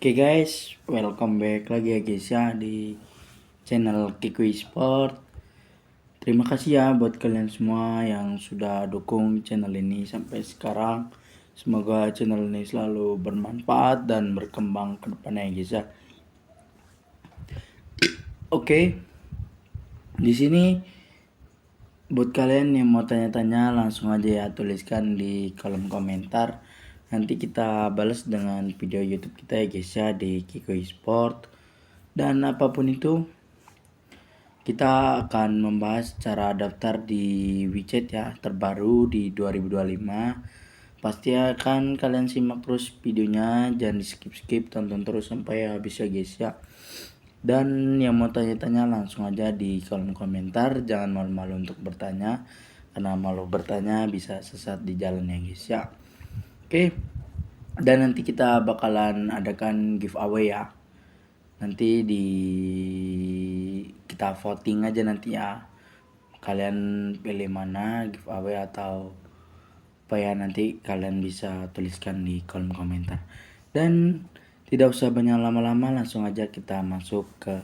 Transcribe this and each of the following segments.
Oke guys, welcome back lagi ya guys ya di channel Kiko Sport. Terima kasih ya buat kalian semua yang sudah dukung channel ini sampai sekarang. Semoga channel ini selalu bermanfaat dan berkembang ke depannya ya guys ya. Oke, di sini buat kalian yang mau tanya-tanya langsung aja ya tuliskan di kolom komentar. Nanti kita balas dengan video YouTube kita ya guys ya di Kiko Sport. Dan apapun itu, kita akan membahas cara daftar di WeChat ya terbaru di 2025. Pasti akan kalian simak terus videonya, jangan di skip-skip, tonton terus sampai habis ya guys ya. Dan yang mau tanya-tanya langsung aja di kolom komentar, jangan malu-malu untuk bertanya, karena malu bertanya bisa sesat di jalan ya guys ya. Oke, dan nanti kita bakalan adakan giveaway ya. Nanti kita voting aja nanti ya, kalian pilih mana giveaway atau apa ya, nanti kalian bisa tuliskan di kolom komentar. Dan tidak usah banyak lama-lama, langsung aja kita masuk ke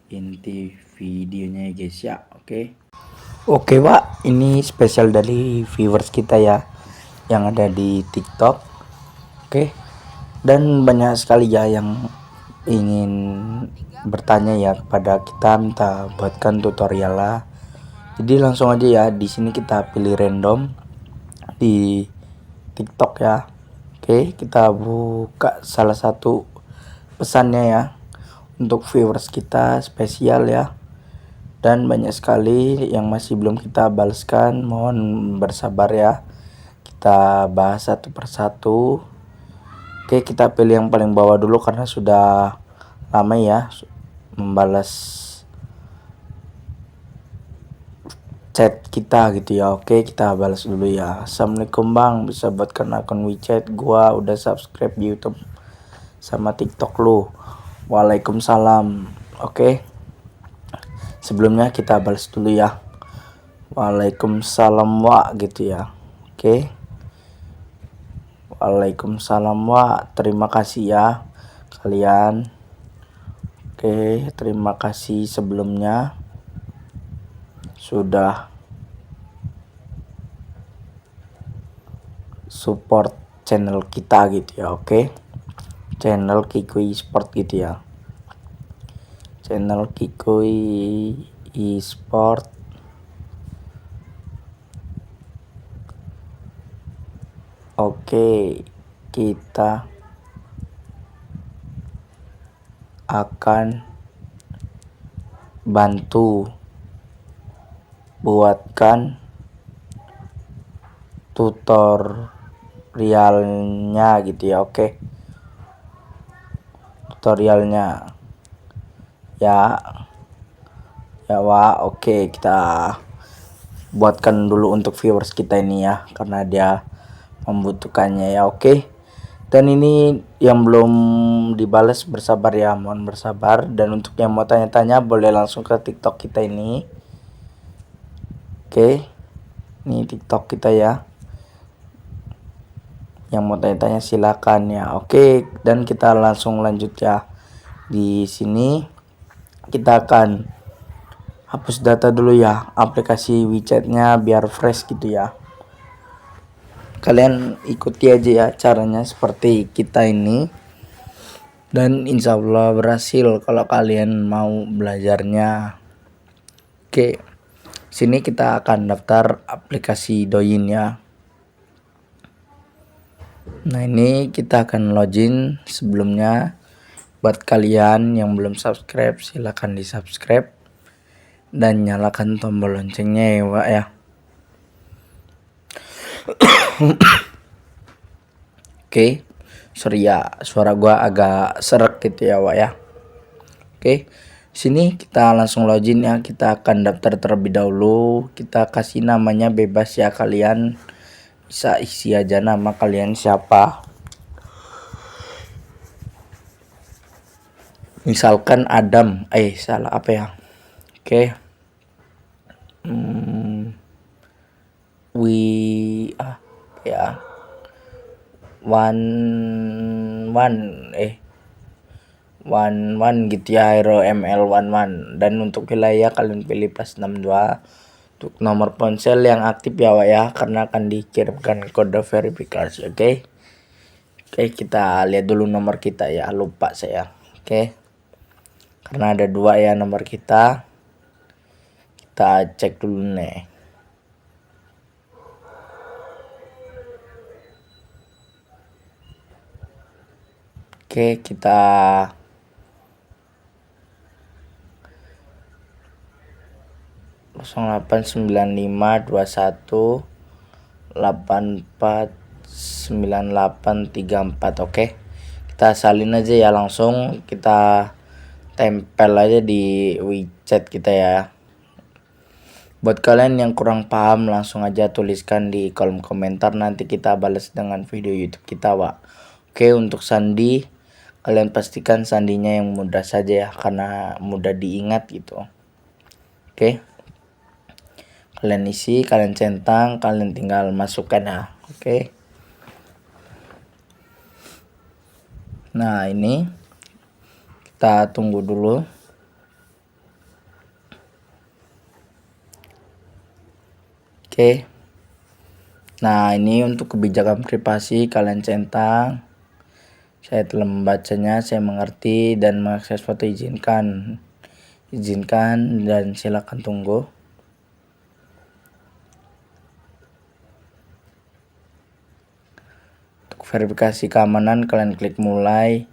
inti videonya ya guys ya. Oke Pak, ini spesial dari viewers kita ya yang ada di TikTok. Oke, dan banyak sekali ya yang ingin bertanya ya kepada kita, minta buatkan tutorial lah. Jadi langsung aja ya, di sini kita pilih random di TikTok ya. Oke, kita buka salah satu pesannya ya untuk viewers kita spesial ya. Dan banyak sekali yang masih belum kita balaskan, mohon bersabar ya. Kita bahas satu persatu. Oke, kita pilih yang paling bawah dulu karena sudah lama ya membalas chat kita gitu ya. Oke, kita balas dulu ya. Assalamualaikum bang, bisa buatkan akun WeChat, gua udah subscribe di YouTube sama TikTok lu. Waalaikumsalam. Oke, sebelumnya kita balas dulu ya. Waalaikumsalam wa gitu ya. Oke, Waalaikumsalam wa, terima kasih ya kalian. Oke, terima kasih sebelumnya sudah support channel kita gitu ya. Oke, channel Kiko Sport gitu ya, channel Kiko Sport. Oke, kita akan bantu buatkan tutorialnya gitu ya. Oke, tutorialnya ya Wak. Oke, kita buatkan dulu untuk viewers kita ini ya, karena dia membutuhkannya ya. Oke, dan ini yang belum dibalas bersabar ya, mohon bersabar. Dan untuk yang mau tanya-tanya boleh langsung ke TikTok kita ini. Oke, ini TikTok kita ya, yang mau tanya-tanya silakan ya. Oke, dan kita langsung lanjut ya. Di sini kita akan hapus data dulu ya aplikasi WeChatnya biar fresh gitu ya. Kalian ikuti aja ya caranya seperti kita ini, dan insya Allah berhasil kalau kalian mau belajarnya. Oke, sini kita akan daftar aplikasi Douyin ya. Nah, ini kita akan login. Sebelumnya buat kalian yang belum subscribe, silahkan di subscribe dan nyalakan tombol loncengnya ya Wak ya. Oke, sorry ya, suara gua agak serak gitu ya Wak ya. Oke, sini kita langsung login ya. Kita akan daftar terlebih dahulu. Kita kasih namanya bebas ya, kalian bisa isi aja nama kalian siapa. Misalkan Adam, salah apa ya. Oke, ya one 11 gitu ya, Hero ML11. Dan untuk wilayah kalian pilih +62. Untuk nomor ponsel yang aktif ya Wak ya, karena akan dikirimkan kode verifikasi. Oke. Oke, kita lihat dulu nomor kita ya, lupa saya. Oke, karena ada 2 ya nomor kita cek dulu nih. Oke, kita kosong 089521849834. Oke, kita salin aja ya, langsung kita tempel aja di WeChat kita ya. Buat kalian yang kurang paham, langsung aja tuliskan di kolom komentar, nanti kita balas dengan video YouTube kita Wak. Oke, untuk sandi kalian pastikan sandinya yang mudah saja ya, karena mudah diingat gitu. Oke, kalian isi, kalian centang, kalian tinggal masukkan ya. Oke, nah ini kita tunggu dulu. Oke, nah ini untuk kebijakan privasi kalian centang. Saya telah membacanya, saya mengerti dan mengakses foto izinkan dan silakan tunggu. Untuk verifikasi keamanan kalian klik mulai,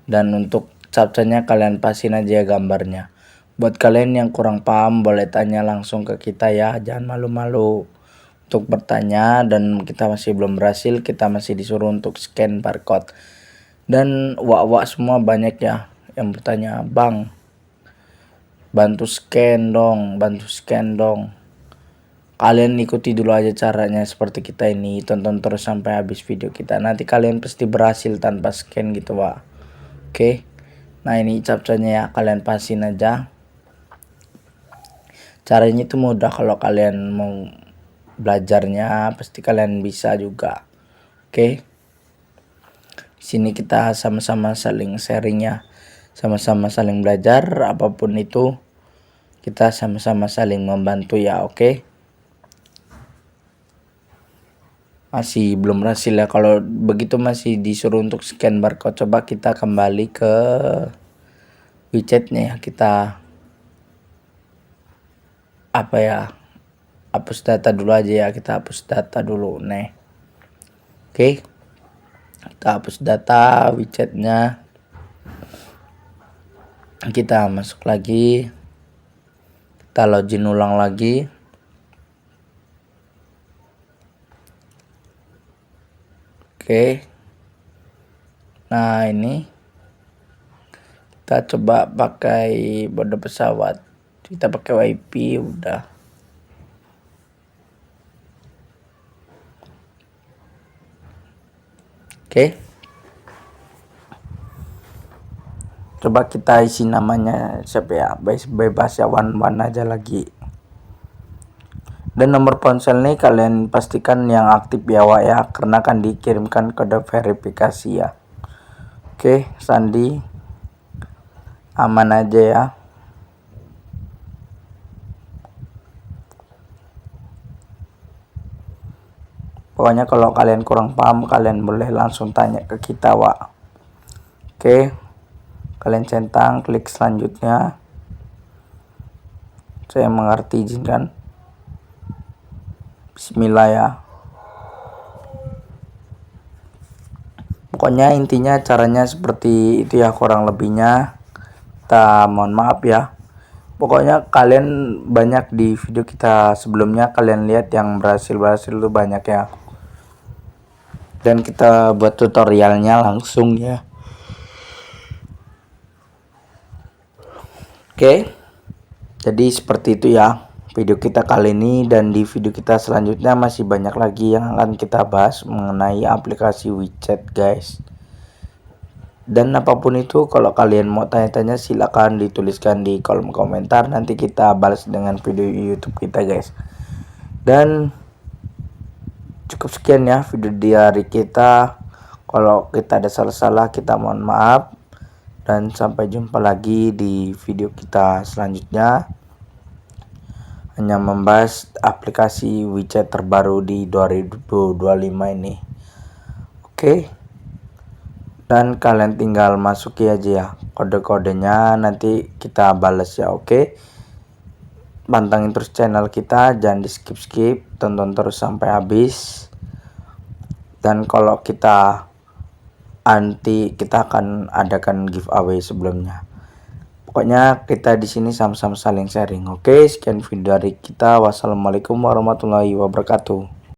dan untuk captchanya kalian pasin aja gambarnya. Buat kalian yang kurang paham boleh tanya langsung ke kita ya, jangan malu-malu untuk bertanya. Dan kita masih belum berhasil, kita masih disuruh untuk scan barcode. Dan wak-wak semua banyak ya yang bertanya, bang bantu scan dong. Kalian ikuti dulu aja caranya seperti kita ini, tonton terus sampai habis video kita, nanti kalian pasti berhasil tanpa scan gitu Wak. Oke, nah ini captchanya ya, kalian pasin aja. Caranya itu mudah, kalau kalian mau belajarnya pasti kalian bisa juga. Oke, sini kita sama-sama saling sharing ya, sama-sama saling belajar, apapun itu kita sama-sama saling membantu ya. Oke, masih belum berhasil ya, kalau begitu masih disuruh untuk scan barcode. Coba kita kembali ke WeChatnya ya, kita hapus data dulu aja ya, kita hapus data dulu nih. Oke, kita hapus data WeChatnya, kita masuk lagi, kita login ulang lagi. Oke, nah ini kita coba pakai mode pesawat, kita pakai WiFi udah. Oke, coba kita isi namanya siapa ya, bebas ya, Wan aja lagi. Dan nomor ponsel nih kalian pastikan yang aktif ya Wak ya, karena akan dikirimkan kode verifikasi ya. Oke, sandi aman aja ya. Pokoknya kalau kalian kurang paham, kalian boleh langsung tanya ke kita Wak. Oke, kalian centang, klik selanjutnya, saya mengerti, izinkan. Bismillah ya. Pokoknya intinya caranya seperti itu ya, kurang lebihnya kita mohon maaf ya. Pokoknya kalian banyak di video kita sebelumnya, kalian lihat yang berhasil itu banyak ya. Dan kita buat tutorialnya langsung ya. Oke, jadi seperti itu ya video kita kali ini, dan di video kita selanjutnya masih banyak lagi yang akan kita bahas mengenai aplikasi WeChat guys. Dan apapun itu, kalau kalian mau tanya-tanya silakan dituliskan di kolom komentar, nanti kita balas dengan video YouTube kita guys. Dan cukup sekian ya video di hari kita, kalau kita ada salah-salah kita mohon maaf. dan sampai jumpa lagi di video kita selanjutnya, hanya membahas aplikasi WeChat terbaru di 2025 ini. Oke, dan kalian tinggal masuki aja ya kode-kodenya, nanti kita balas ya. Oke, pantengin terus channel kita, jangan di skip, tonton terus sampai habis. Dan kalau kita akan adakan giveaway sebelumnya. Pokoknya kita di sini sama-sama saling sharing. Oke, sekian video dari kita. Wassalamualaikum warahmatullahi wabarakatuh.